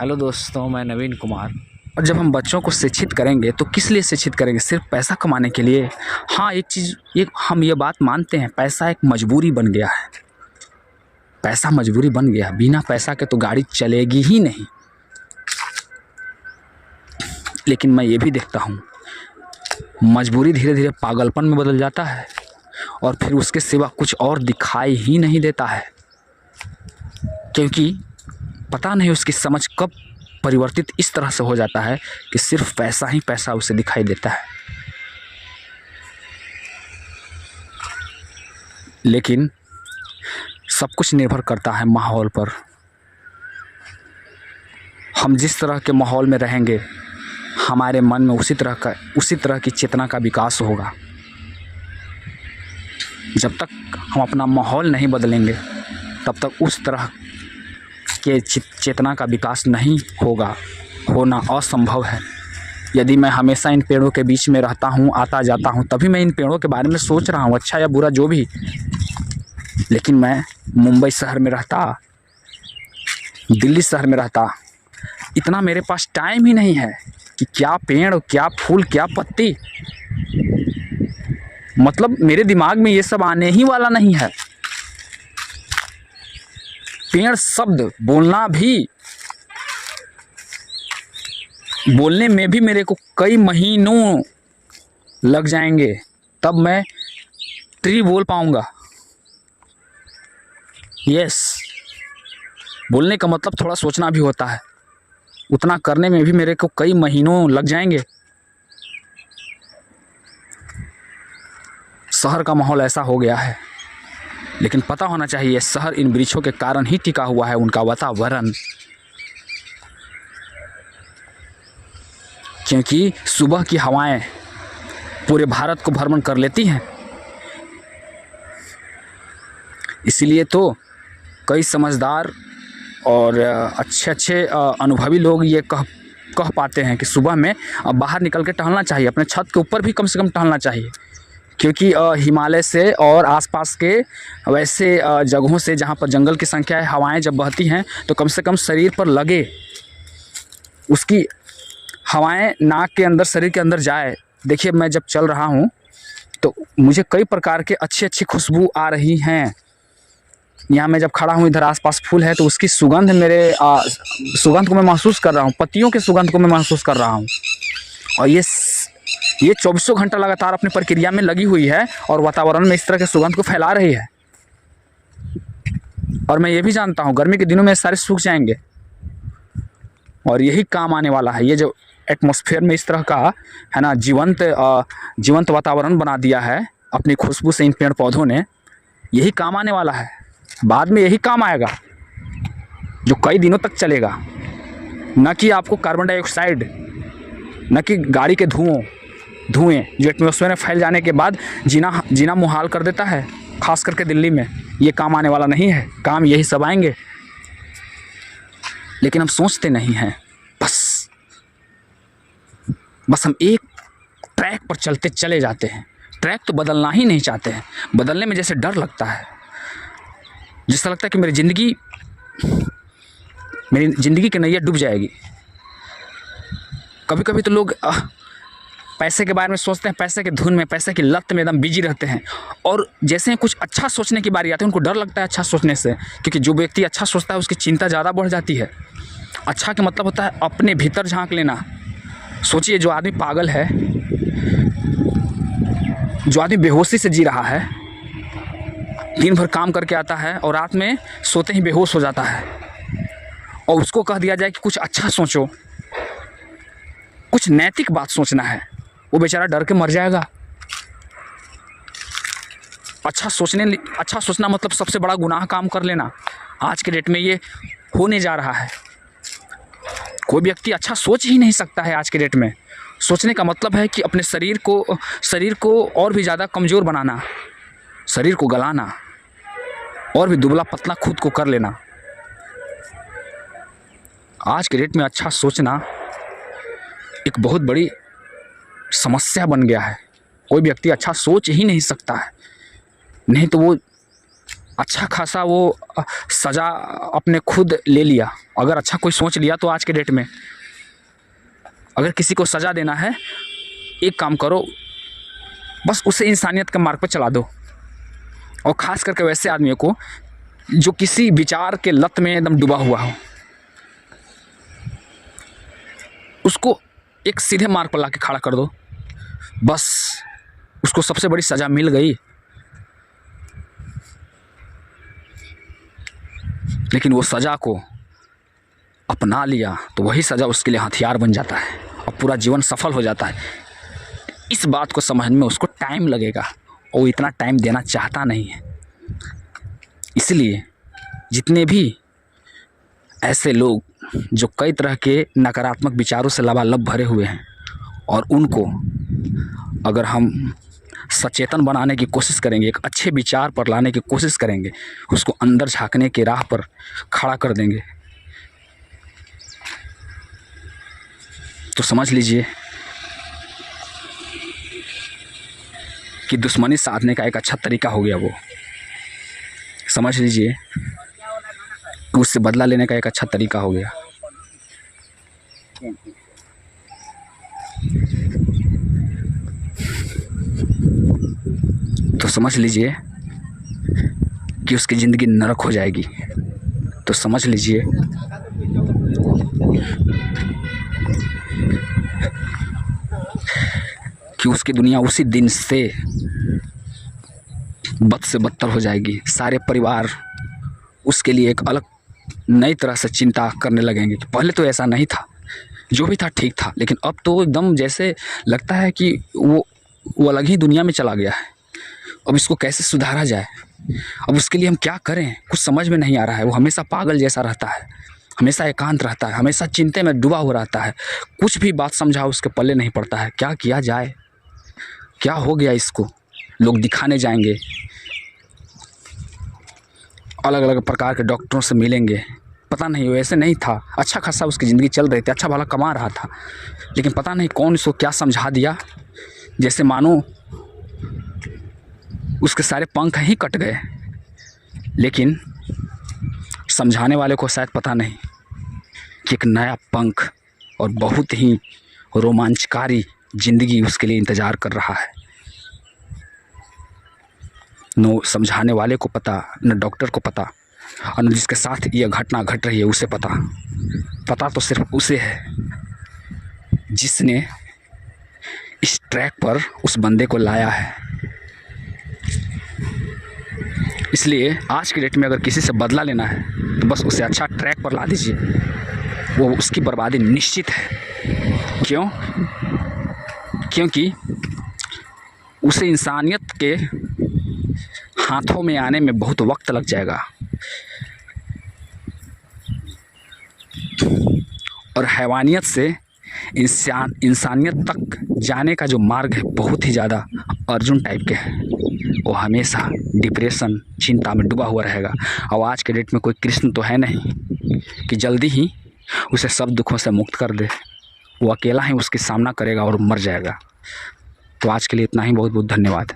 Hello दोस्तों, मैं नवीन कुमार। और जब हम बच्चों को शिक्षित करेंगे तो किस लिए शिक्षित करेंगे? सिर्फ पैसा कमाने के लिए? हाँ, एक चीज़ हम ये बात मानते हैं, पैसा एक मजबूरी बन गया है। पैसा मजबूरी बन गया, बिना पैसा के तो गाड़ी चलेगी ही नहीं। लेकिन मैं ये भी देखता हूँ, मजबूरी धीरे धीरे पागलपन में बदल जाता है और फिर उसके सिवा कुछ और दिखाई ही नहीं देता है, क्योंकि पता नहीं उसकी समझ कब परिवर्तित इस तरह से हो जाता है कि सिर्फ पैसा ही पैसा उसे दिखाई देता है। लेकिन सब कुछ निर्भर करता है माहौल पर। हम जिस तरह के माहौल में रहेंगे, हमारे मन में उसी तरह की चेतना का विकास होगा। जब तक हम अपना माहौल नहीं बदलेंगे, तब तक उस तरह के चेतना का विकास नहीं होगा। होना असंभव है। यदि मैं हमेशा इन पेड़ों के बीच में रहता हूँ, आता जाता हूँ, तभी मैं इन पेड़ों के बारे में सोच रहा हूँ, अच्छा या बुरा जो भी। लेकिन मैं मुंबई शहर में रहता, दिल्ली शहर में रहता, इतना मेरे पास टाइम ही नहीं है कि क्या पेड़, क्या फूल, क्या पत्ती, मतलब मेरे दिमाग में ये सब आने ही वाला नहीं है। पेड़ शब्द बोलने में भी मेरे को कई महीनों लग जाएंगे, तब मैं ट्री बोल पाऊंगा। यस, बोलने का मतलब थोड़ा सोचना भी होता है, उतना करने में भी मेरे को कई महीनों लग जाएंगे। शहर का माहौल ऐसा हो गया है, लेकिन पता होना चाहिए शहर इन वृक्षों के कारण ही टिका हुआ है, उनका वातावरण। क्योंकि सुबह की हवाएं पूरे भारत को भ्रमण कर लेती हैं। इसीलिए तो कई समझदार और अच्छे अनुभवी लोग ये कह पाते हैं कि सुबह में बाहर निकल के टहलना चाहिए, अपने छत के ऊपर भी कम से कम टहलना चाहिए। क्योंकि हिमालय से और आसपास के वैसे जगहों से जहाँ पर जंगल की संख्या है, हवाएं जब बहती हैं तो कम से कम शरीर पर लगे, उसकी हवाएं नाक के अंदर, शरीर के अंदर जाए। देखिए, मैं जब चल रहा हूँ तो मुझे कई प्रकार के अच्छी खुशबू आ रही हैं। यहाँ मैं जब खड़ा हूँ, इधर आसपास फूल है तो उसकी सुगंध सुगंध को मैं महसूस कर रहा हूँ, पत्तियों के सुगंध को मैं महसूस कर रहा हूँ। और ये 24 घंटा लगातार अपनी प्रक्रिया में लगी हुई है और वातावरण में इस तरह के सुगंध को फैला रही है। और मैं ये भी जानता हूँ, गर्मी के दिनों में सारे सूख जाएंगे और यही काम आने वाला है। ये जो एटमॉस्फेयर में इस तरह का है ना, जीवंत वातावरण बना दिया है अपनी खुशबू से इन पेड़ पौधों ने, यही काम आने वाला है। बाद में यही काम आएगा जो कई दिनों तक चलेगा। न कि आपको कार्बन डाइऑक्साइड, न कि गाड़ी के धुएं जो एटमॉस्फेयर में फैल जाने के बाद जीना मुहाल कर देता है, खास करके दिल्ली में। ये काम आने वाला नहीं है, काम यही सब आएंगे। लेकिन हम सोचते नहीं हैं, बस हम एक ट्रैक पर चले जाते हैं। ट्रैक तो बदलना ही नहीं चाहते हैं। बदलने में जैसे डर लगता है, जिससे लगता है कि मेरी ज़िंदगी की नैया डूब जाएगी। कभी कभी तो लोग पैसे के बारे में सोचते हैं, पैसे के धुन में, पैसे की लत में एकदम बिजी रहते हैं। और जैसे ही कुछ अच्छा सोचने की बारी आती है, उनको डर लगता है अच्छा सोचने से, क्योंकि जो व्यक्ति अच्छा सोचता है उसकी चिंता ज़्यादा बढ़ जाती है। अच्छा का मतलब होता है अपने भीतर झांक लेना। सोचिए, जो आदमी पागल है, जो आदमी बेहोशी से जी रहा है, दिन भर काम करके आता है और रात में सोते ही बेहोश हो जाता है, और उसको कह दिया जाए कि कुछ अच्छा सोचो, कुछ नैतिक बात सोचना है, वो बेचारा डर के मर जाएगा। अच्छा सोचना मतलब सबसे बड़ा गुनाह काम कर लेना। आज के डेट में ये होने जा रहा है। कोई व्यक्ति अच्छा सोच ही नहीं सकता है आज के डेट में। सोचने का मतलब है कि अपने शरीर को और भी ज़्यादा कमज़ोर बनाना, शरीर को गलाना, और भी दुबला पतला खुद को कर लेना। आज के डेट में अच्छा सोचना एक बहुत बड़ी समस्या बन गया है। कोई व्यक्ति अच्छा सोच ही नहीं सकता है, नहीं तो वो अच्छा खासा वो सज़ा अपने खुद ले लिया। अगर अच्छा कोई सोच लिया तो आज के डेट में अगर किसी को सज़ा देना है, एक काम करो, बस उसे इंसानियत के मार्ग पर चला दो। और ख़ास करके वैसे आदमियों को जो किसी विचार के लत में एकदम डूबा हुआ हो, उसको एक सीधे मार्ग पर लाके खड़ा कर दो। बस उसको सबसे बड़ी सज़ा मिल गई। लेकिन वो सज़ा को अपना लिया तो वही सज़ा उसके लिए हथियार बन जाता है और पूरा जीवन सफल हो जाता है। इस बात को समझने में उसको टाइम लगेगा और वो इतना टाइम देना चाहता नहीं है। इसलिए जितने भी ऐसे लोग जो कई तरह के नकारात्मक विचारों से लबालब भरे हुए हैं, और उनको अगर हम सचेतन बनाने की कोशिश करेंगे, एक अच्छे विचार पर लाने की कोशिश करेंगे, उसको अंदर झांकने की राह पर खड़ा कर देंगे, तो समझ लीजिए कि दुश्मनी साधने का एक अच्छा तरीका हो गया। वो समझ लीजिए कि उससे बदला लेने का एक अच्छा तरीका हो गया। तो समझ लीजिए कि उसकी ज़िंदगी नरक हो जाएगी। तो समझ लीजिए कि उसकी दुनिया उसी दिन से बद से बदतर हो जाएगी। सारे परिवार उसके लिए एक अलग नई तरह से चिंता करने लगेंगे कि पहले तो ऐसा नहीं था, जो भी था ठीक था, लेकिन अब तो एकदम जैसे लगता है कि वो अलग ही दुनिया में चला गया है। अब इसको कैसे सुधारा जाए, अब उसके लिए हम क्या करें, कुछ समझ में नहीं आ रहा है। वो हमेशा पागल जैसा रहता है, हमेशा एकांत रहता है, हमेशा चिंता में डूबा हुआ रहता है। कुछ भी बात समझाओ उसके पल्ले नहीं पड़ता है। क्या किया जाए, क्या हो गया इसको। लोग दिखाने जाएंगे, अलग अलग प्रकार के डॉक्टरों से मिलेंगे। पता नहीं वैसे नहीं था, अच्छा खासा उसकी ज़िंदगी चल रही थी, अच्छा भला कमा रहा था, लेकिन पता नहीं कौन इसको क्या समझा दिया, जैसे मानो उसके सारे पंख ही कट गए। लेकिन समझाने वाले को शायद पता नहीं कि एक नया पंख और बहुत ही रोमांचकारी ज़िंदगी उसके लिए इंतज़ार कर रहा है। न समझाने वाले को पता, न डॉक्टर को पता, और न जिसके साथ ये घटना घट रही है उसे पता। पता तो सिर्फ उसे है जिसने इस ट्रैक पर उस बंदे को लाया है। इसलिए आज की डेट में अगर किसी से बदला लेना है तो बस उसे अच्छा ट्रैक पर ला दीजिए, वो उसकी बर्बादी निश्चित है। क्यों? क्योंकि उसे इंसानियत के हाथों में आने में बहुत वक्त लग जाएगा, और हैवानियत से इंसानियत तक जाने का जो मार्ग है बहुत ही ज़्यादा अर्जुन टाइप के है। वो हमेशा डिप्रेशन, चिंता में डूबा हुआ रहेगा। और आज के डेट में कोई कृष्ण तो है नहीं कि जल्दी ही उसे सब दुखों से मुक्त कर दे। वो अकेला ही उसकी सामना करेगा और मर जाएगा। तो आज के लिए इतना ही। बहुत बहुत धन्यवाद।